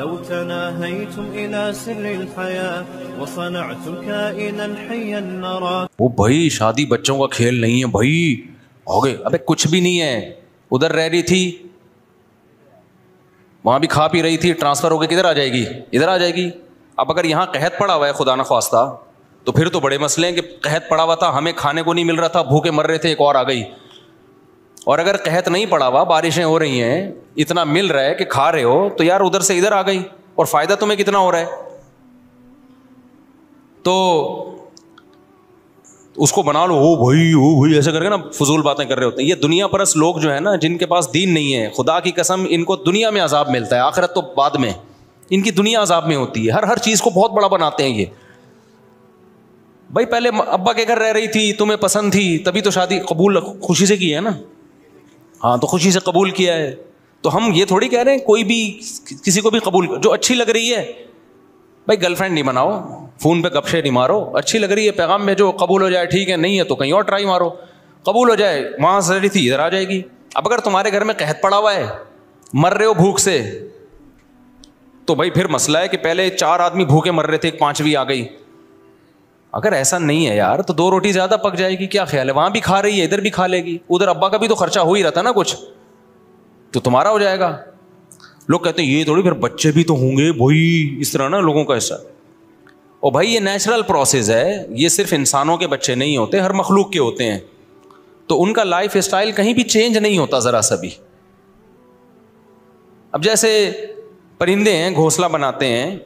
لو تناهيتم إلى سر الحياة وصنعتم كائنا حيا نرى. وہ بھائی شادی بچوں کا کھیل نہیں ہے بھائی. ہو گئے ابے کچھ بھی نہیں ہے. ادھر رہ رہی تھی, وہاں بھی کھا پی رہی تھی, ٹرانسفر ہو کے کدھر آ جائے گی؟ ادھر آ جائے گی. اب اگر یہاں قحط پڑا ہوا ہے خدا نخواستہ تو پھر تو بڑے مسئلے ہیں کہ قحط پڑا ہوا تھا, ہمیں کھانے کو نہیں مل رہا تھا, بھوکے مر رہے تھے, ایک اور آ گئی. اور اگر قحط نہیں پڑا ہوا, بارشیں ہو رہی ہیں, اتنا مل رہا ہے کہ کھا رہے ہو, تو یار ادھر سے ادھر آ گئی اور فائدہ تمہیں کتنا ہو رہا ہے. تو اس کو بنا لو, او بھائی ایسے کر کے نا فضول باتیں کر رہے ہوتے ہیں. یہ دنیا پرست لوگ جو ہے نا, جن کے پاس دین نہیں ہے, خدا کی قسم ان کو دنیا میں عذاب ملتا ہے, آخرت تو بعد میں. ان کی دنیا عذاب میں ہوتی ہے. ہر چیز کو بہت بڑا بناتے ہیں یہ. بھائی پہلے ابا کے گھر رہ رہی تھی, تمہیں پسند تھی, تبھی تو شادی قبول خوشی سے کی ہے نا. ہاں تو خوشی سے قبول کیا ہے. تو ہم یہ تھوڑی کہہ رہے ہیں کوئی بھی کسی کو بھی قبول, جو اچھی لگ رہی ہے بھائی گرل فرینڈ نہیں بناؤ, فون پہ گپ شے نہیں مارو, اچھی لگ رہی ہے پیغام میں جو قبول ہو جائے ٹھیک ہے, نہیں ہے تو کہیں اور ٹرائی مارو, قبول ہو جائے وہاں سے رہی تھی ادھر آ جائے گی. اب اگر تمہارے گھر میں قحط پڑا ہوا ہے, مر رہے ہو بھوک سے, تو بھائی پھر مسئلہ ہے کہ پہلے 4 آدمی بھوکے مر رہے تھے, 5ویں آ گئی. اگر ایسا نہیں ہے یار تو 2 روٹی زیادہ پک جائے گی, کیا خیال ہے؟ وہاں بھی کھا رہی ہے, ادھر بھی کھا لے گی, ادھر ابا کا بھی تو خرچہ ہو ہی رہا تھا نا کچھ, تو تمہارا ہو جائے گا. لوگ کہتے ہیں یہ تھوڑی پھر بچے بھی تو ہوں گے بھائی, اس طرح نا لوگوں کا ایسا. اور بھائی یہ نیچرل پروسیس ہے, یہ صرف انسانوں کے بچے نہیں ہوتے, ہر مخلوق کے ہوتے ہیں. تو ان کا لائف اسٹائل کہیں بھی چینج نہیں ہوتا ذرا سا بھی. اب جیسے پرندے ہیں, گھونسلہ بناتے ہیں,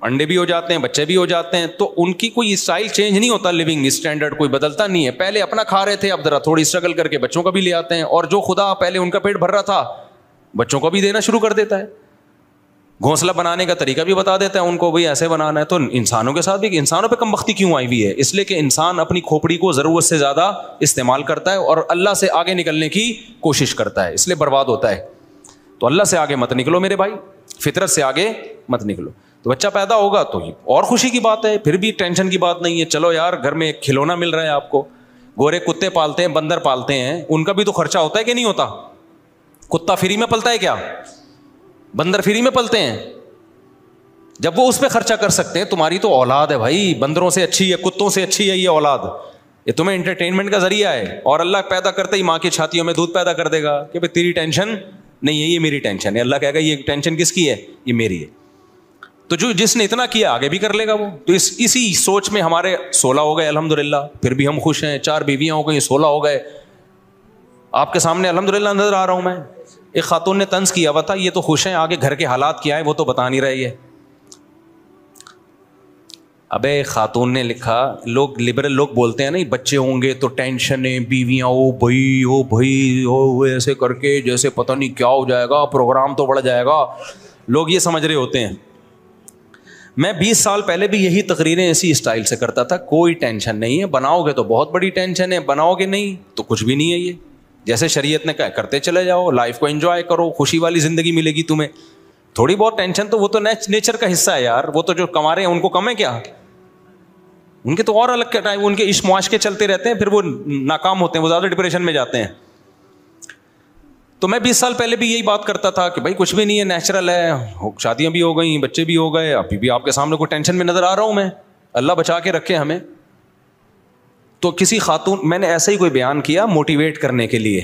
انڈے بھی ہو جاتے ہیں, بچے بھی ہو جاتے ہیں, تو ان کی کوئی اسٹائل چینج نہیں ہوتا, لیونگ اسٹینڈرڈ کوئی بدلتا نہیں ہے. پہلے اپنا کھا رہے تھے, اب ذرا تھوڑی اسٹرگل کر کے بچوں کا بھی لے آتے ہیں, اور جو خدا پہلے ان کا پیٹ بھر رہا تھا بچوں کو بھی دینا شروع کر دیتا ہے. گھونسلہ بنانے کا طریقہ بھی بتا دیتا ہے ان کو, بھائی ایسے بنانا ہے. تو انسانوں کے ساتھ بھی, انسانوں پہ کم بختی کیوں آئی ہوئی ہے؟ اس لیے کہ انسان اپنی کھوپڑی کو ضرورت سے زیادہ استعمال کرتا ہے اور اللہ سے آگے نکلنے کی کوشش کرتا ہے, اس لیے برباد ہوتا ہے. تو اللہ سے آگے مت نکلو میرے بھائی, فطرت سے آگے مت نکلو. تو بچہ پیدا ہوگا تو اور خوشی کی بات ہے, پھر بھی ٹینشن کی بات نہیں ہے. چلو یار گھر میں ایک کھلونا مل رہا ہے آپ کو. گورے کتے پالتے ہیں, بندر پالتے ہیں, ان کا بھی تو خرچہ ہوتا ہے کہ نہیں ہوتا؟ کتا فری میں پلتا ہے کیا؟ بندر فری میں پلتے ہیں؟ جب وہ اس پہ خرچہ کر سکتے ہیں, تمہاری تو اولاد ہے بھائی, بندروں سے اچھی ہے, کتوں سے اچھی ہے یہ اولاد. یہ تمہیں انٹرٹینمنٹ کا ذریعہ ہے, اور اللہ پیدا کرتے ہی ماں کی چھاتیوں میں دودھ پیدا کر دے گا کہ بھائی تیری ٹینشن نہیں ہے, یہ میری ٹینشن ہے. اللہ کہے گا یہ ٹینشن کس کی ہے؟ یہ میری ہے. تو جو جس نے اتنا کیا آگے بھی کر لے گا وہ. تو اسی سوچ میں ہمارے 16 ہو گئے الحمدللہ, پھر بھی ہم خوش ہیں. 4 بیویاں ہو گئی, 16 ہو گئے. آپ کے سامنے الحمدللہ نظر آ رہا ہوں میں. ایک خاتون نے طنز کیا ہوا تھا, یہ تو خوش ہیں, آگے گھر کے حالات کیا ہے وہ تو بتا نہیں رہی ہے. ابے خاتون نے لکھا, لوگ لبرل لوگ بولتے ہیں نہیں بچے ہوں گے تو ٹینشن ہے, بیویاں او بھائی ایسے کر کے جیسے پتہ نہیں کیا ہو جائے گا, پروگرام تو بڑھ جائے گا. لوگ یہ سمجھ رہے ہوتے ہیں. میں 20 سال پہلے بھی یہی تقریریں اسی اسٹائل سے کرتا تھا. کوئی ٹینشن نہیں ہے, بناؤ گے تو بہت بڑی ٹینشن ہے, بناؤ گے نہیں تو کچھ بھی نہیں ہے. یہ جیسے شریعت نے کہا کرتے چلے جاؤ, لائف کو انجوائے کرو, خوشی والی زندگی ملے گی تمہیں. تھوڑی بہت ٹینشن تو وہ تو نیچر کا حصہ ہے یار. وہ تو جو کما رہے ہیں ان کو کم ہے کیا؟ ان کے تو اور الگ ٹائم, ان کے عشق معاشقے چلتے رہتے ہیں, پھر وہ ناکام ہوتے ہیں, وہ زیادہ ڈپریشن میں جاتے ہیں. تو میں 20 سال پہلے بھی یہی بات کرتا تھا کہ بھائی کچھ بھی نہیں ہے, نیچرل ہے, شادیاں بھی ہو گئیں, بچے بھی ہو گئے, ابھی بھی آپ کے سامنے کوئی ٹینشن میں نظر آ رہا ہوں میں, اللہ بچا کے رکھے ہمیں. تو کسی خاتون, میں نے ایسا ہی کوئی بیان کیا موٹیویٹ کرنے کے لیے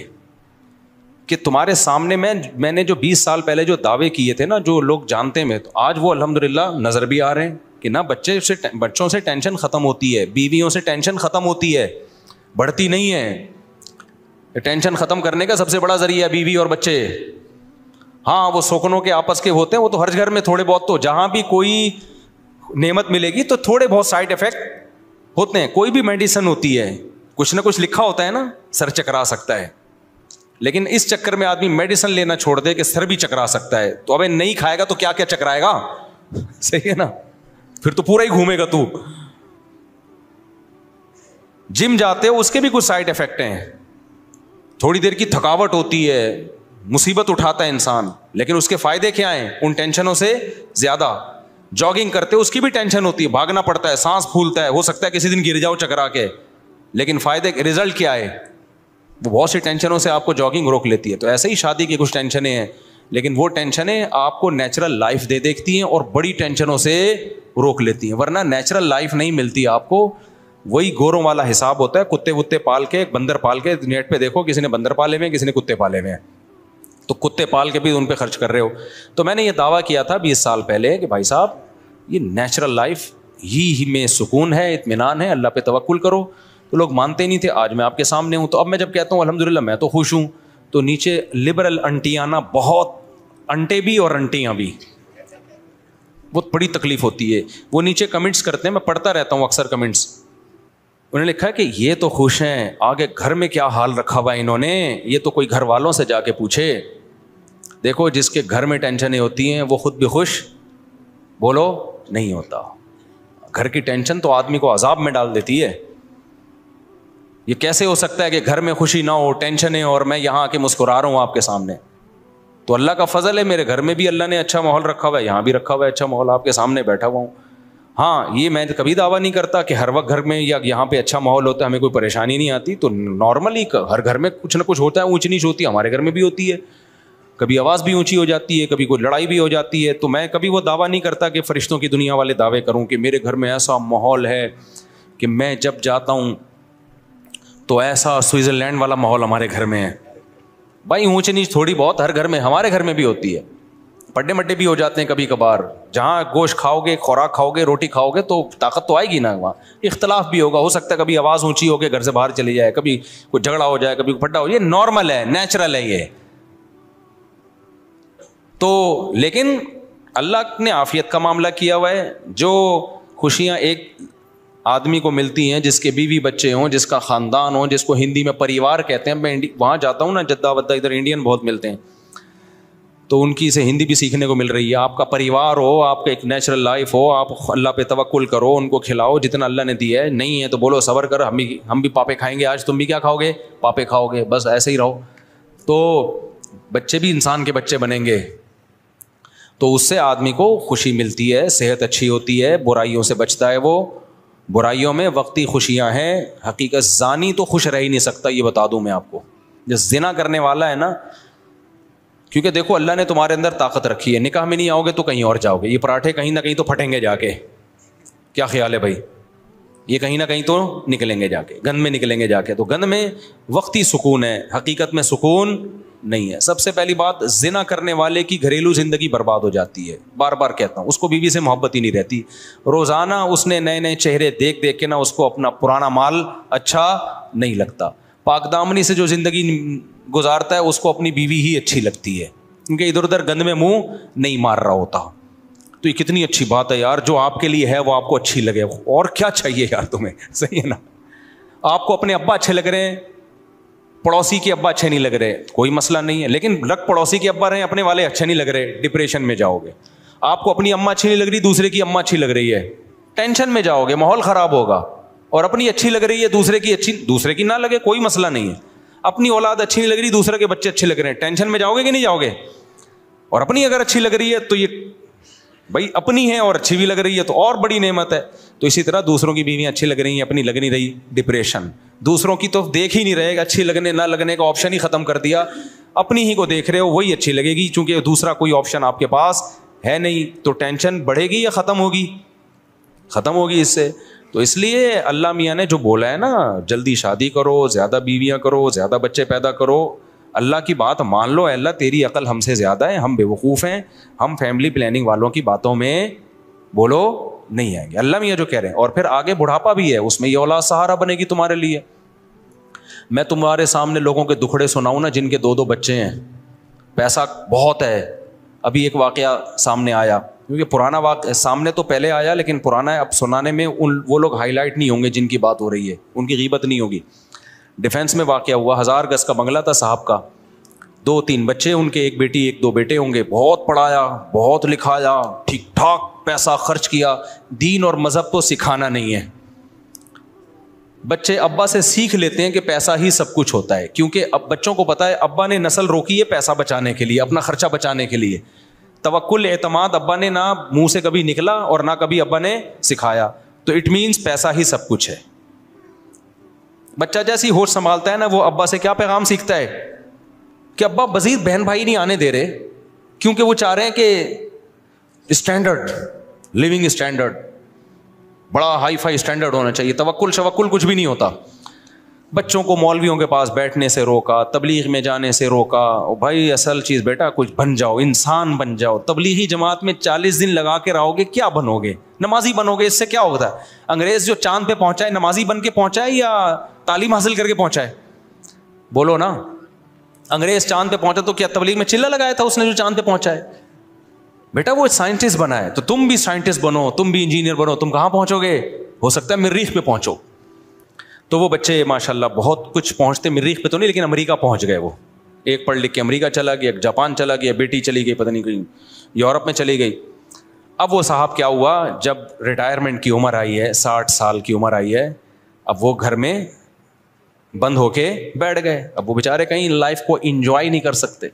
کہ تمہارے سامنے میں نے جو 20 سال پہلے جو دعوے کیے تھے نا, جو لوگ جانتے ہیں, تو آج وہ الحمدللہ نظر بھی آ رہے ہیں کہ نہ بچوں سے ٹینشن ختم ہوتی ہے, بیویوں سے ٹینشن ختم ہوتی ہے, بڑھتی نہیں ہے. ٹینشن ختم کرنے کا سب سے بڑا ذریعہ بیوی اور بچے. ہاں وہ سوکنوں کے آپس کے ہوتے ہیں, وہ تو ہر گھر میں تھوڑے بہت, تو جہاں بھی کوئی نعمت ملے گی تو تھوڑے بہت سائڈ افیکٹ ہوتے ہیں. کوئی بھی میڈیسن ہوتی ہے, کچھ نہ کچھ لکھا ہوتا ہے نا, سر چکرا سکتا ہے. لیکن اس چکر میں آدمی میڈیسن لینا چھوڑ دے کہ سر بھی چکرا سکتا ہے, تو ابے نہیں کھائے گا تو کیا کیا چکرائے گا. صحیح ہے نا, پھر تو پورا ہی گھومے گا تو. جم جاتے ہو اس کے بھی کچھ سائڈ افیکٹ ہیں. تھوڑی دیر کی تھکاوٹ ہوتی ہے, مصیبت اٹھاتا ہے انسان, لیکن اس کے فائدے کیا ہیں ان ٹینشنوں سے زیادہ. جاگنگ کرتے اس کی بھی ٹینشن ہوتی ہے, بھاگنا پڑتا ہے, سانس پھولتا ہے, ہو سکتا ہے کسی دن گر جاؤ چکرا کے, لیکن فائدے رزلٹ کیا ہے, وہ بہت سی ٹینشنوں سے آپ کو جاگنگ روک لیتی ہے. تو ایسے ہی شادی کی کچھ ٹینشنیں ہیں, لیکن وہ ٹینشنیں آپ کو نیچرل لائف دے دیکھتی ہیں اور بڑی ٹینشنوں سے روک لیتی ہیں, ورنہ نیچرل لائف نہیں ملتی آپ کو. وہی گوروں والا حساب ہوتا ہے, کتے وتے پال کے, بندر پال کے. نیٹ پہ دیکھو کسی نے بندر پالے ہوئے ہیں, کسی نے کتے پالے ہوئے ہیں, تو کتے پال کے بھی ان پہ خرچ کر رہے ہو. تو میں نے یہ دعویٰ کیا تھا 20 سال پہلے کہ بھائی صاحب یہ نیچرل لائف ہی میں سکون ہے, اطمینان ہے, اللہ پہ توکل کرو. تو لوگ مانتے نہیں تھے, آج میں آپ کے سامنے ہوں. تو اب میں جب کہتا ہوں الحمدللہ میں تو خوش ہوں, تو نیچے لبرل انٹیاں نا, بہت انٹے بھی اور انٹیاں بھی, بہت بڑی تکلیف ہوتی ہے. وہ نیچے کمنٹس کرتے ہیں, میں پڑھتا رہتا ہوں اکثر کمنٹس. انہوں نے لکھا ہے کہ یہ تو خوش ہیں, آگے گھر میں کیا حال رکھا ہوا ہے انہوں نے, یہ تو کوئی گھر والوں سے جا کے پوچھے. دیکھو جس کے گھر میں ٹینشنیں ہوتی ہیں وہ خود بھی خوش بولو نہیں ہوتا. گھر کی ٹینشن تو آدمی کو عذاب میں ڈال دیتی ہے. یہ کیسے ہو سکتا ہے کہ گھر میں خوشی نہ ہو, ٹینشنیں, اور میں یہاں آ کے مسکرا رہا ہوں آپ کے سامنے. تو اللہ کا فضل ہے, میرے گھر میں بھی اللہ نے اچھا ماحول رکھا ہوا ہے, یہاں بھی رکھا ہوا ہے اچھا ماحول, آپ کے سامنے بیٹھا ہوا ہوں. ہاں یہ میں کبھی دعویٰ نہیں کرتا کہ ہر وقت گھر میں یا یہاں پہ اچھا ماحول ہوتا ہے, ہمیں کوئی پریشانی نہیں آتی. تو نارملی ہر گھر میں کچھ نہ کچھ ہوتا ہے, اونچ نیچ ہوتی ہے, ہمارے گھر میں بھی ہوتی ہے. کبھی آواز بھی اونچی ہو جاتی ہے, کبھی کوئی لڑائی بھی ہو جاتی ہے. تو میں کبھی وہ دعویٰ نہیں کرتا کہ فرشتوں کی دنیا والے دعوے کروں کہ میرے گھر میں ایسا ماحول ہے کہ میں جب جاتا ہوں تو ایسا سوئٹزرلینڈ والا ماحول ہمارے گھر میں ہے. بھائی اونچ نیچ تھوڑی بہت ہر گھر میں, ہمارے گھر میں بھی ہوتی ہے. پڈے مڈے بھی ہو جاتے ہیں کبھی کبھار. جہاں گوشت کھاؤ گے, خوراک کھاؤ گے, روٹی کھاؤ گے تو طاقت تو آئے گی نا. وہاں اختلاف بھی ہوگا, ہو سکتا ہے کبھی آواز اونچی ہو کے گھر سے باہر چلی جائے, کبھی کوئی جھگڑا ہو جائے, کبھی پھڈا ہو, یہ نارمل ہے, نیچرل ہے یہ. تو لیکن اللہ نے عافیت کا معاملہ کیا ہوا ہے. جو خوشیاں ایک آدمی کو ملتی ہیں جس کے بیوی بچے ہوں, جس کا خاندان ہو, جس کو ہندی میں پریوار کہتے ہیں. میں وہاں جاتا ہوں نا جدہ ودہ, ادھر انڈین بہت ملتے ہیں, تو ان کی سے ہندی بھی سیکھنے کو مل رہی ہے. آپ کا پریوار ہو, آپ کا ایک نیچرل لائف ہو, آپ اللہ پہ توکل کرو, ان کو کھلاؤ جتنا اللہ نے دیا ہے. نہیں ہے تو بولو صبر کر, ہم بھی پاپے کھائیں گے, آج تم بھی کیا کھاؤ گے, پاپے کھاؤ گے, بس ایسے ہی رہو. تو بچے بھی انسان کے بچے بنیں گے, تو اس سے آدمی کو خوشی ملتی ہے, صحت اچھی ہوتی ہے, برائیوں سے بچتا ہے. وہ برائیوں میں وقتی خوشیاں ہیں, حقیقت زانی تو خوش رہ ہی نہیں سکتا, یہ بتا دوں میں آپ کو. جو زنا کرنے والا ہے نا, کیونکہ دیکھو اللہ نے تمہارے اندر طاقت رکھی ہے, نکاح میں نہیں آؤ گے تو کہیں اور جاؤ گے. یہ پراٹھے کہیں نہ کہیں تو پھٹیں گے جا کے, کیا خیال ہے بھائی, یہ کہیں نہ کہیں تو نکلیں گے جا کے, گند میں نکلیں گے جا کے. تو گند میں وقتی سکون ہے, حقیقت میں سکون نہیں ہے. سب سے پہلی بات, زنا کرنے والے کی گھریلو زندگی برباد ہو جاتی ہے. بار بار کہتا ہوں, اس کو بیوی سے محبت ہی نہیں رہتی. روزانہ اس نے نئے نئے چہرے دیکھ دیکھ کے نا اس کو اپنا پرانا مال اچھا نہیں لگتا. پاک دامنی سے جو زندگی گزارتا ہے اس کو اپنی بیوی ہی اچھی لگتی ہے, کیونکہ ادھر ادھر گند میں منہ نہیں مار رہا ہوتا. تو یہ کتنی اچھی بات ہے یار, جو آپ کے لیے ہے وہ آپ کو اچھی لگے, اور کیا چاہیے یار تمہیں, صحیح ہے نا. آپ کو اپنے ابا اچھے لگ رہے ہیں, پڑوسی کے ابا اچھے نہیں لگ رہے, کوئی مسئلہ نہیں ہے, لیکن لگ پڑوسی کے ابا رہے, اپنے والے اچھے نہیں لگ رہے, ڈپریشن میں جاؤ گے. آپ کو اپنی اماں اچھی نہیں لگ رہی, دوسرے کی اماں اچھی لگ رہی ہے, ٹینشن میں جاؤ گے, ماحول خراب ہوگا. اور اپنی اچھی لگ رہی ہے, دوسرے کی اچھی, دوسرے کی نہ لگے کوئی مسئلہ نہیں ہے. اپنی اولاد اچھی نہیں لگ رہی, دوسرے کے بچے اچھے لگ رہے ہیں, ٹینشن میں جاؤ گے کہ نہیں جاؤ گے. اور اپنی اگر اچھی لگ رہی ہے تو یہ بھائی اپنی ہے اور اچھی بھی لگ رہی ہے تو اور بڑی نعمت ہے. تو اسی طرح دوسروں کی بیویاں اچھی لگ رہی ہیں, اپنی لگ نہیں رہی, ڈپریشن. دوسروں کی تو دیکھ ہی نہیں رہے گا, اچھی لگنے نہ لگنے کا آپشن ہی ختم کر دیا, اپنی ہی کو دیکھ رہے ہو, وہی اچھی لگے گی. چونکہ دوسرا کوئی آپشن آپ کے پاس ہے نہیں, تو ٹینشن بڑھے گی یا ختم ہوگی, ختم ہوگی اس سے. تو اس لیے اللہ میاں نے جو بولا ہے نا, جلدی شادی کرو, زیادہ بیویاں کرو, زیادہ بچے پیدا کرو, اللہ کی بات مان لو. اللہ تیری عقل ہم سے زیادہ ہے, ہم بے وقوف ہیں, ہم فیملی پلاننگ والوں کی باتوں میں بولو نہیں آئیں گے. اللہ میاں جو کہہ رہے ہیں. اور پھر آگے بڑھاپا بھی ہے, اس میں یہ اولاد سہارا بنے گی تمہارے لیے. میں تمہارے سامنے لوگوں کے دکھڑے سناؤں نا جن کے 2 بچے ہیں, پیسہ بہت ہے. ابھی ایک واقعہ سامنے آیا, کیونکہ پرانا واقعہ سامنے تو پہلے آیا لیکن پرانا ہے, اب سنانے میں وہ لوگ ہائی لائٹ نہیں ہوں گے جن کی بات ہو رہی ہے, ان کی غیبت نہیں ہوگی. ڈیفینس میں واقعہ ہوا, 1000 گز کا بنگلہ تھا صاحب کا, 2-3 بچے ان کے, ایک بیٹی 1-2 بیٹے ہوں گے. بہت پڑھایا, بہت لکھایا, ٹھیک ٹھاک پیسہ خرچ کیا. دین اور مذہب تو سکھانا نہیں ہے. بچے ابا سے سیکھ لیتے ہیں کہ پیسہ ہی سب کچھ ہوتا ہے, کیونکہ اب بچوں کو پتا ہے ابا نے نسل روکی ہے پیسہ بچانے کے لیے, اپنا خرچہ بچانے کے لیے. توکل اعتماد ابا نے نہ منہ سے کبھی نکلا اور نہ کبھی ابا نے سکھایا, تو اٹ مینس پیسہ ہی سب کچھ ہے. بچہ جیسی ہوش سنبھالتا ہے نا, وہ ابا سے کیا پیغام سیکھتا ہے کہ ابا مزید بہن بھائی نہیں آنے دے رہے, کیونکہ وہ چاہ رہے ہیں کہ اسٹینڈرڈ لیونگ اسٹینڈرڈ بڑا ہائی فائی اسٹینڈرڈ ہونا چاہیے. توکل شوکل کچھ بھی نہیں ہوتا. بچوں کو مولویوں کے پاس بیٹھنے سے روکا, تبلیغ میں جانے سے روکا. بھائی اصل چیز بیٹا کچھ بن جاؤ, انسان بن جاؤ. تبلیغی جماعت میں 40 دن لگا کے رہو گے, کیا بنو گے؟ نمازی بنو گے. اس سے کیا ہوتا ہے؟ انگریز جو چاند پہ پہنچا ہے نمازی بن کے پہنچا ہے یا تعلیم حاصل کر کے پہنچا ہے؟ بولو نا. انگریز چاند پہ پہنچا تو کیا تبلیغ میں چلا لگایا تھا اس نے جو چاند پہ پہنچا ہے؟ بیٹا وہ سائنٹسٹ بنا ہے, تو تم بھی سائنٹسٹ بنو, تم بھی انجینئر بنو. تم کہاں پہنچو گے؟ ہو سکتا ہے مریخ پہ پہنچو. تو وہ بچے ماشاءاللہ بہت کچھ پہنچتے, مریخ پہ تو نہیں لیکن امریکہ پہنچ گئے. وہ ایک پڑھ لکھ کے امریکہ چلا گیا, ایک جاپان چلا گیا, بیٹی چلی گئی پتہ نہیں کہیں یورپ میں چلی گئی. اب وہ صاحب کیا ہوا, جب ریٹائرمنٹ کی عمر آئی ہے, 60 سال کی عمر آئی ہے, اب وہ گھر میں بند ہو کے بیٹھ گئے. اب وہ بیچارے کہیں لائف کو انجوائے نہیں کر سکتے.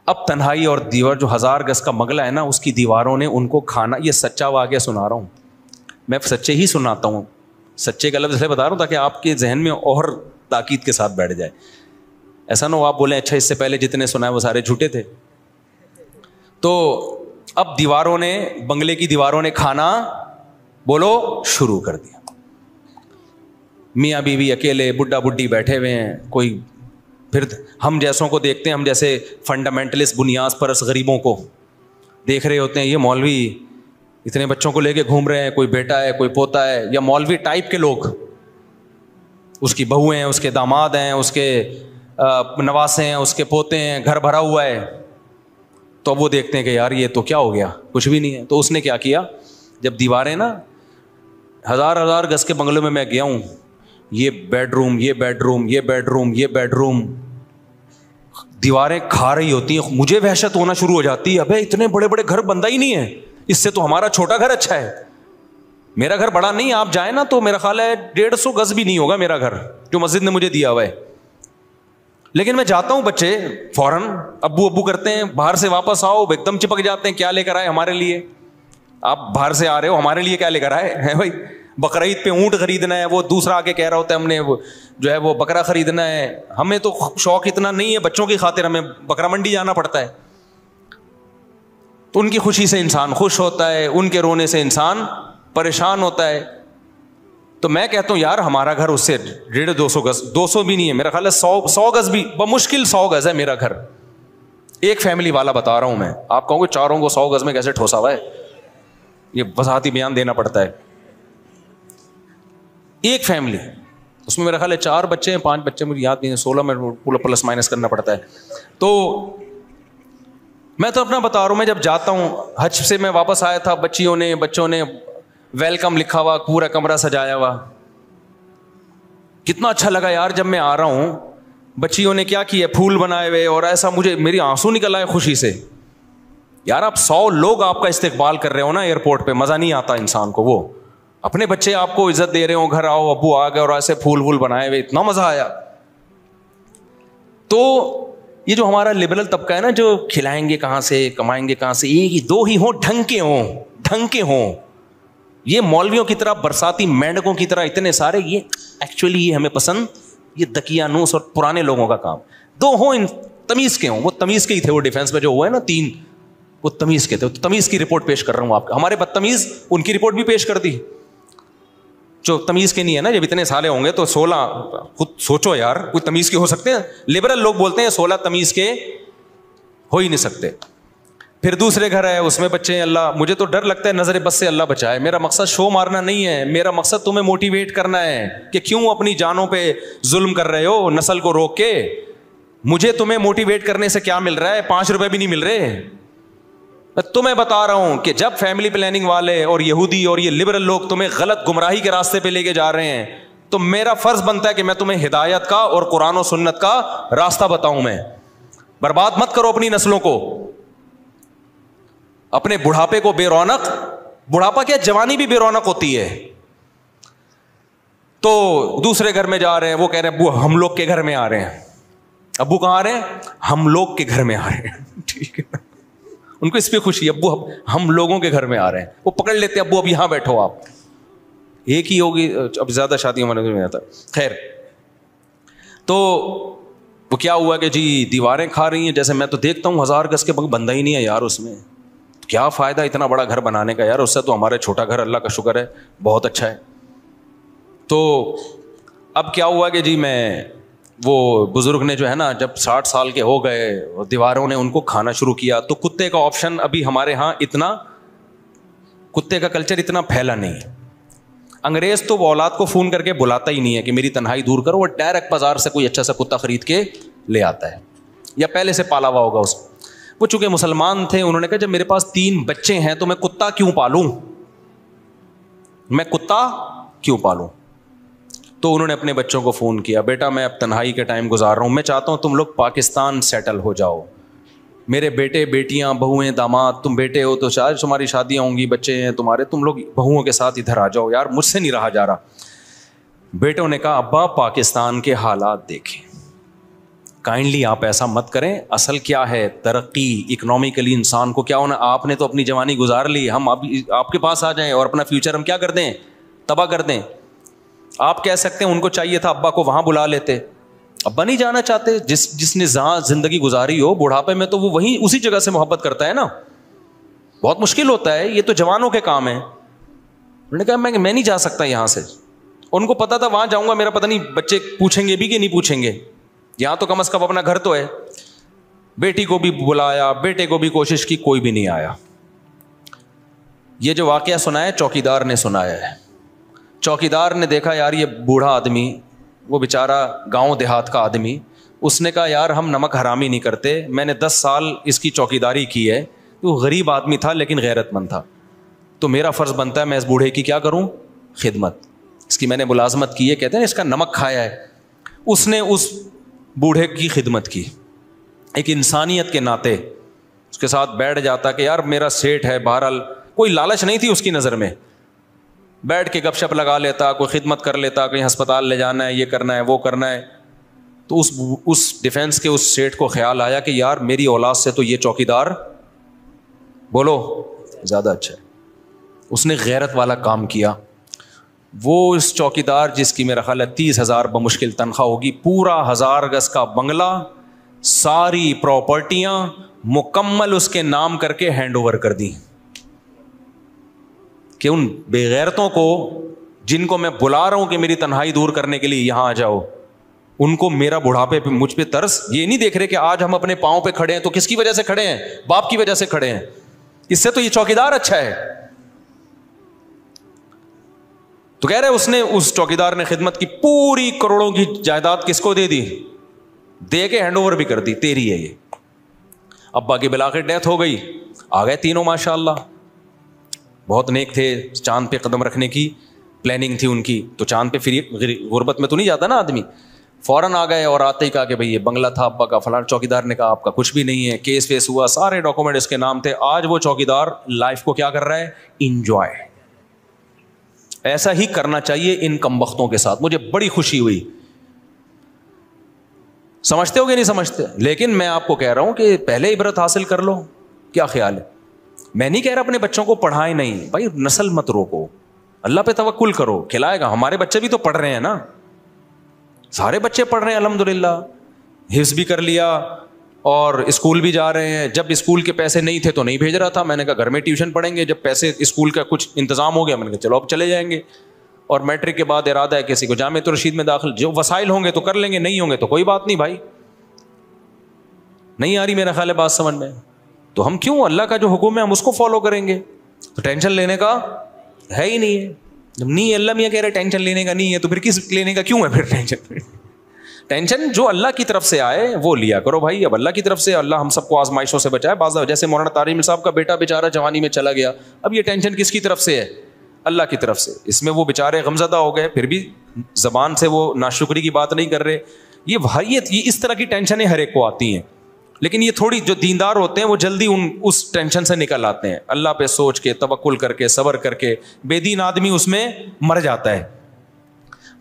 اب تنہائی اور دیوار جو 1000 گز کا بنگلہ ہے نا, اس کی دیواروں نے ان کو کھانا, یہ سچا واقعہ سنا رہا ہوں میں, سچے ہی سناتا ہوں, سچے کا لفظ اسے بتا رہا ہوں تاکہ آپ کے ذہن میں اور تاکید کے ساتھ بیٹھ جائے. ایسا نہ ہو آپ بولیں اچھا اس سے پہلے جتنے سنا ہے وہ سارے جھوٹے تھے. تو اب دیواروں نے, بنگلے کی دیواروں نے کھانا بولو شروع کر دیا. میاں بیوی اکیلے, بڈھا بڈھی بیٹھے ہوئے ہیں. کوئی پھر ہم جیسوں کو دیکھتے ہیں, ہم جیسے فنڈامنٹلسٹ بنیاد پرست غریبوں کو دیکھ رہے ہوتے ہیں, یہ مولوی اتنے بچوں کو لے کے گھوم رہے ہیں, کوئی بیٹا ہے کوئی پوتا ہے, یا مولوی ٹائپ کے لوگ, اس کی بہو ہیں, اس کے داماد ہیں, اس کے نواسے ہیں, اس کے پوتے ہیں, گھر بھرا ہوا ہے. تو وہ دیکھتے ہیں کہ یار یہ تو کیا ہو گیا, کچھ بھی نہیں ہے. تو اس نے کیا کیا, جب دیواریں نا 1000 گز کے بنگلوں میں گیا ہوں, یہ بیڈ روم, یہ بیڈ روم, یہ بیڈ روم, یہ بیڈ روم, دیواریں کھا رہی ہوتی ہیں. مجھے وحشت ہونا شروع ہو جاتی ہے, ابے اتنے بڑے بڑے گھر بندہ ہی نہیں ہے, اس سے تو ہمارا چھوٹا گھر اچھا ہے. میرا گھر بڑا نہیں ہے, آپ جائیں نا تو میرا خیال ہے 150 گز بھی نہیں ہوگا میرا گھر جو مسجد نے مجھے دیا ہوا ہے. لیکن میں جاتا ہوں, بچے فوراً ابو کرتے ہیں, باہر سے واپس آؤ ایک دم چپک جاتے ہیں, کیا لے کر آئے ہمارے لیے؟ آپ باہر سے آ رہے ہو, ہمارے لیے کیا لے کر آئے ہیں بھائی؟ بقرعید پہ اونٹ خریدنا ہے, وہ دوسرا آ کے کہہ رہا ہوتا ہے ہم نے جو ہے وہ بکرا خریدنا ہے. ہمیں تو شوق اتنا نہیں ہے, بچوں کی خاطر ہمیں بکرا منڈی جانا پڑتا ہے. تو ان کی خوشی سے انسان خوش ہوتا ہے, ان کے رونے سے انسان پریشان ہوتا ہے. تو میں کہتا ہوں یار ہمارا گھر اس سے 150-200 گز, 200 بھی نہیں ہے میرا خیال ہے, 100 گز بھی بمشکل 100 گز ہے میرا گھر. ایک فیملی والا بتا رہا ہوں میں, آپ کہوں گے چاروں کو 100 گز میں کیسے ٹھوسا ہوا ہے, یہ وضاحتی بیان دینا پڑتا ہے. ایک فیملی, اس میں میرا خیال ہے 4 بچے ہیں, 5 بچے مجھے یاد نہیں ہے, 16 میں پورا پلس مائنس کرنا پڑتا ہے. تو میں تو اپنا بتا رہا ہوں, میں جب جاتا ہوں حج سے میں واپس آیا تھا, بچوں نے ویلکم لکھا ہوا, پورا کمرہ سجایا ہوا, کتنا اچھا لگا یار. جب میں آ رہا ہوں بچیوں نے کیا کیا, پھول بنائے ہوئے, اور ایسا مجھے میری آنسو نکل آئے خوشی سے. یار آپ 100 لوگ آپ کا استقبال کر رہے ہو نا ایئرپورٹ پہ, مزہ نہیں آتا انسان کو. وہ اپنے بچے آپ کو عزت دے رہے ہو, گھر آؤ ابو آ گئے, اور ایسے پھول وول بنائے ہوئے, اتنا مزہ آیا. تو یہ جو ہمارا لبرل طبقہ ہے نا, جو کھلائیں گے کہاں سے, کمائیں گے کہاں سے, ایک ہی 2 ہی ہوں, ڈھنگ کے ہوں. یہ مولویوں کی طرح, برساتی مینڈکوں کی طرح اتنے سارے, یہ ایکچولی یہ ہمیں پسند, یہ دقیانوس اور پرانے لوگوں کا کام. 2 ہوں تمیز کے ہوں. وہ تمیز کے ہی تھے, وہ ڈیفینس میں جو ہوئے نا 3, وہ تمیز کے تھے. تمیز کی رپورٹ پیش کر رہا ہوں آپ کو. ہمارے بدتمیز ان کی رپورٹ بھی پیش کر دی جو تمیز کے نہیں ہے نا. جب اتنے سالے ہوں گے تو 16, خود سوچو یار, کوئی تمیز کے ہو سکتے ہیں؟ لبرل لوگ بولتے ہیں 16 تمیز کے ہو ہی نہیں سکتے. پھر دوسرے گھر ہے, اس میں بچے ہیں. اللہ, مجھے تو ڈر لگتا ہے نظر بس سے اللہ بچائے. میرا مقصد شو مارنا نہیں ہے, میرا مقصد تمہیں موٹیویٹ کرنا ہے کہ کیوں اپنی جانوں پہ ظلم کر رہے ہو نسل کو روک کے. مجھے تمہیں موٹیویٹ کرنے سے کیا مل رہا ہے, 5 روپے بھی نہیں مل رہے. تمہیں بتا رہا ہوں کہ جب فیملی پلاننگ والے اور یہودی اور یہ لبرل لوگ تمہیں غلط گمراہی کے راستے پہ لے کے جا رہے ہیں, تو میرا فرض بنتا ہے کہ میں تمہیں ہدایت کا اور قرآن و سنت کا راستہ بتاؤں. میں برباد مت کرو اپنی نسلوں کو, اپنے بڑھاپے کو بے رونق. بڑھاپا کیا, جوانی بھی بے رونق ہوتی ہے. تو دوسرے گھر میں جا رہے ہیں, وہ کہہ رہے ہیں ابو ہم لوگ کے گھر میں آ رہے ہیں. ابو کہاں آ رہے ہیں؟ ہم لوگ کے گھر میں آ رہے ہیں. ٹھیک ہے, ان کو اس پہ خوشی ہے, ابو ہم لوگوں کے گھر میں آ رہے ہیں. وہ پکڑ لیتے ہیں, ابو اب یہاں بیٹھو آپ. ایک ہی ہوگی, اب زیادہ شادیوں میں نہیں آتا. خیر, تو وہ کیا ہوا کہ جی دیواریں کھا رہی ہیں, جیسے میں تو دیکھتا ہوں 1000 گز کے بندہ ہی نہیں ہے یار اس میں, کیا فائدہ اتنا بڑا گھر بنانے کا یار, اس سے تو ہمارے چھوٹا گھر اللہ کا شکر ہے بہت اچھا ہے. تو اب کیا ہوا کہ جی میں وہ بزرگ نے جو ہے نا جب 60 سال کے ہو گئے اور دیواروں نے ان کو کھانا شروع کیا, تو کتے کا آپشن ابھی ہمارے ہاں اتنا, کتے کا کلچر اتنا پھیلا نہیں ہے. انگریز تو وہ اولاد کو فون کر کے بلاتا ہی نہیں ہے کہ میری تنہائی دور کرو, وہ ڈائریکٹ بازار سے کوئی اچھا سا کتا خرید کے لے آتا ہے, یا پہلے سے پالا ہوا ہوگا اس. وہ چونکہ مسلمان تھے, انہوں نے کہا جب میرے پاس 3 بچے ہیں تو میں کتا کیوں پالوں, میں کتا کیوں پالوں. تو انہوں نے اپنے بچوں کو فون کیا, بیٹا میں اب تنہائی کے ٹائم گزار رہا ہوں, میں چاہتا ہوں تم لوگ پاکستان سیٹل ہو جاؤ, میرے بیٹے بیٹیاں بہویں داماد, تم بیٹے ہو تو شاید تمہاری شادیاں ہوں گی, بچے ہیں تمہارے, تم لوگ بہوؤں کے ساتھ ادھر آ جاؤ, یار مجھ سے نہیں رہا جا رہا. بیٹوں نے کہا ابا پاکستان کے حالات دیکھیں, کائنڈلی آپ ایسا مت کریں, اصل کیا ہے ترقی اکنامکلی انسان کو کیا ہونا, آپ نے تو اپنی جوانی گزار لی, ہم آپ کے پاس آ جائیں اور اپنا فیوچر ہم کیا کر دیں, تباہ کر دیں. آپ کہہ سکتے ہیں ان کو چاہیے تھا ابا کو وہاں بلا لیتے, ابا نہیں جانا چاہتے, جس نے جہاں زندگی گزاری ہو بڑھاپے میں تو وہ وہیں اسی جگہ سے محبت کرتا ہے نا, بہت مشکل ہوتا ہے, یہ تو جوانوں کے کام ہے. انہوں نے کہا میں نہیں جا سکتا یہاں سے, ان کو پتا تھا وہاں جاؤں گا میرا پتہ نہیں بچے پوچھیں گے بھی کہ نہیں پوچھیں گے, یہاں تو کم از کم اپنا گھر تو ہے. بیٹی کو بھی بلایا, بیٹے کو بھی کوشش کی, کوئی بھی نہیں آیا. یہ جو واقعہ سنا ہے چوکیدار نے سنایا ہے. چوکیدار نے دیکھا یار یہ بوڑھا آدمی, وہ بیچارہ گاؤں دیہات کا آدمی, اس نے کہا یار ہم نمک حرامی نہیں کرتے, میں نے 10 سال اس کی چوکیداری کی ہے, وہ غریب آدمی تھا لیکن غیرت مند تھا, تو میرا فرض بنتا ہے میں اس بوڑھے کی کیا کروں, خدمت, اس کی میں نے ملازمت کی ہے, کہتے ہیں اس کا نمک کھایا ہے. اس نے اس بوڑھے کی خدمت کی, ایک انسانیت کے ناطے اس کے ساتھ بیٹھ جاتا کہ یار میرا سیٹ ہے, بہرحال کوئی لالچ نہیں تھی اس کی نظر میں, بیٹھ کے گپ شپ لگا لیتا, کوئی خدمت کر لیتا, کہیں ہسپتال لے جانا ہے, یہ کرنا ہے, وہ کرنا ہے. تو اس ڈیفینس کے اس سیٹ کو خیال آیا کہ یار میری اولاد سے تو یہ چوکیدار بولو زیادہ اچھا ہے. اس نے غیرت والا کام کیا. وہ اس چوکیدار جس کی میرا خیال ہے 30,000 بمشکل تنخواہ ہوگی, پورا 1000 گز کا بنگلہ, ساری پراپرٹیاں مکمل اس کے نام کر کے ہینڈ اوور کر دی کہ ان بے غیرتوں کو جن کو میں بلا رہا ہوں کہ میری تنہائی دور کرنے کے لیے یہاں آ جاؤ, ان کو میرا بڑھاپے پہ مجھ پہ ترس, یہ نہیں دیکھ رہے کہ آج ہم اپنے پاؤں پہ کھڑے ہیں تو کس کی وجہ سے کھڑے ہیں, باپ کی وجہ سے کھڑے ہیں, اس سے تو یہ چوکیدار اچھا ہے. تو کہہ رہے اس نے, اس چوکیدار نے خدمت کی, پوری کروڑوں کی جائیداد کس کو دے دی, دے کے ہینڈ اوور بھی کر دی, تیری ہے یہ. ابا کی بلاخر ڈیتھ ہو گئی, آ گئے تینوں ماشاء اللہ, بہت نیک تھے, چاند پہ قدم رکھنے کی پلاننگ تھی ان کی, تو چاند پہ پھر غربت میں تو نہیں جاتا نا آدمی, فوراً آ گئے اور آتے ہی کہا کہ بھائی یہ بنگلہ تھا ابا کا, فلاں چوکیدار نے کہا آپ کا کچھ بھی نہیں ہے, کیس ویس ہوا, سارے ڈاکومنٹ اس کے نام تھے. آج وہ چوکیدار لائف کو کیا کر رہا ہے, انجوائے. ایسا ہی کرنا چاہیے ان کمبختوں کے ساتھ. مجھے بڑی خوشی ہوئی, سمجھتے ہو کہ نہیں سمجھتے, لیکن میں آپ کو کہہ رہا ہوں کہ پہلے عبرت حاصل کر لو. کیا خیال ہے, میں نہیں کہہ رہا اپنے بچوں کو پڑھائیں نہیں, بھائی نسل مت روکو, اللہ پہ توکل کرو, کھلائے گا. ہمارے بچے بھی تو پڑھ رہے ہیں نا, سارے بچے پڑھ رہے ہیں الحمدللہ, حفظ بھی کر لیا اور اسکول بھی جا رہے ہیں. جب اسکول کے پیسے نہیں تھے تو نہیں بھیج رہا تھا, میں نے کہا گھر میں ٹیوشن پڑھیں گے. جب پیسے اسکول کا کچھ انتظام ہو گیا, میں نے کہا چلو اب چلے جائیں گے. اور میٹرک کے بعد ارادہ ہے کسی کو جامعۃ الرشید میں داخل, جو وسائل ہوں گے تو کر لیں گے, نہیں ہوں گے تو کوئی بات نہیں. بھائی نہیں آ رہی میرا خیال ہے بات سمجھ میں, تو ہم کیوں, اللہ کا جو حکم ہے ہم اس کو فالو کریں گے, تو ٹینشن لینے کا ہے ہی نہیں ہے. جب نہیں اللہ میاں کہہ رہے ٹینشن لینے کا نہیں ہے, تو پھر کس لینے کا کیوں ہے پھر ٹینشن. ٹینشن جو اللہ کی طرف سے آئے وہ لیا کرو بھائی. اب اللہ کی طرف سے اللہ ہم سب کو آزمائشوں سے بچائے. بعض جیسے مولانا طارق صاحب کا بیٹا بیچارہ جوانی میں چلا گیا, اب یہ ٹینشن کس کی طرف سے ہے, اللہ کی طرف سے. اس میں وہ بیچارے غمزدہ ہو گئے, پھر بھی زبان سے وہ ناشکری کی بات نہیں کر رہے. یہ اس طرح کی ٹینشنیں ہر ایک کو آتی ہیں, لیکن یہ تھوڑی جو دیندار ہوتے ہیں وہ جلدی اس ٹینشن سے نکل آتے ہیں. اللہ پہ سوچ کے, توکل کر کے, صبر کر کے. بے دین آدمی اس میں مر جاتا ہے.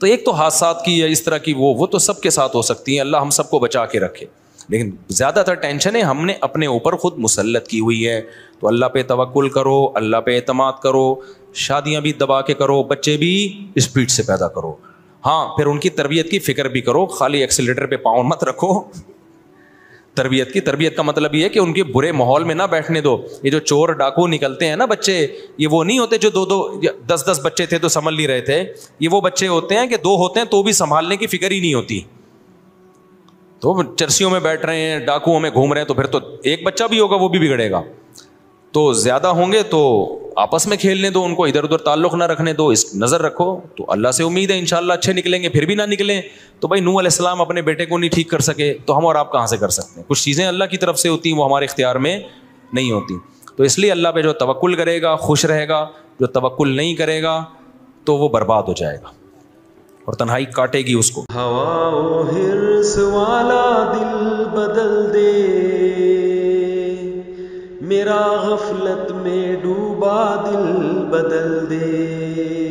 تو ایک تو حادثات کی یا اس طرح کی وہ تو سب کے ساتھ ہو سکتی ہیں, اللہ ہم سب کو بچا کے رکھے. لیکن زیادہ تر ٹینشنیں ہم نے اپنے اوپر خود مسلط کی ہوئی ہے. تو اللہ پہ توکل کرو, اللہ پہ اعتماد کرو, شادیاں بھی دبا کے کرو, بچے بھی اسپیڈ سے پیدا کرو. ہاں پھر ان کی تربیت کی فکر بھی کرو, خالی ایکسیلیٹر پہ پاؤں مت رکھو. تربیت کا مطلب یہ ہے کہ ان کے برے ماحول میں نہ بیٹھنے دو. یہ جو چور ڈاکو نکلتے ہیں نا بچے, یہ وہ نہیں ہوتے جو 2-10 بچے تھے تو سنبھل نہیں رہے تھے. یہ وہ بچے ہوتے ہیں کہ 2 ہوتے ہیں تو بھی سنبھالنے کی فکر ہی نہیں ہوتی, تو چرسیوں میں بیٹھ رہے ہیں, ڈاکوؤں میں گھوم رہے ہیں, تو پھر تو ایک بچہ بھی ہوگا وہ بھی بگڑے گا. تو زیادہ ہوں گے تو آپس میں کھیلنے دو ان کو, ادھر ادھر تعلق نہ رکھنے دو, اس نظر رکھو. تو اللہ سے امید ہے انشاءاللہ اچھے نکلیں گے. پھر بھی نہ نکلیں تو بھائی نوح علیہ السلام اپنے بیٹے کو نہیں ٹھیک کر سکے تو ہم اور آپ کہاں سے کر سکتے ہیں؟ کچھ چیزیں اللہ کی طرف سے ہوتی ہیں, وہ ہمارے اختیار میں نہیں ہوتی. تو اس لیے اللہ پہ جو توکل کرے گا خوش رہے گا, جو توکل نہیں کرے گا تو وہ برباد ہو جائے گا اور تنہائی کاٹے گی اس کو. ہوا و حرص والا دل بدل دے, میرا غفلت میں ڈوبا دل بدل دے.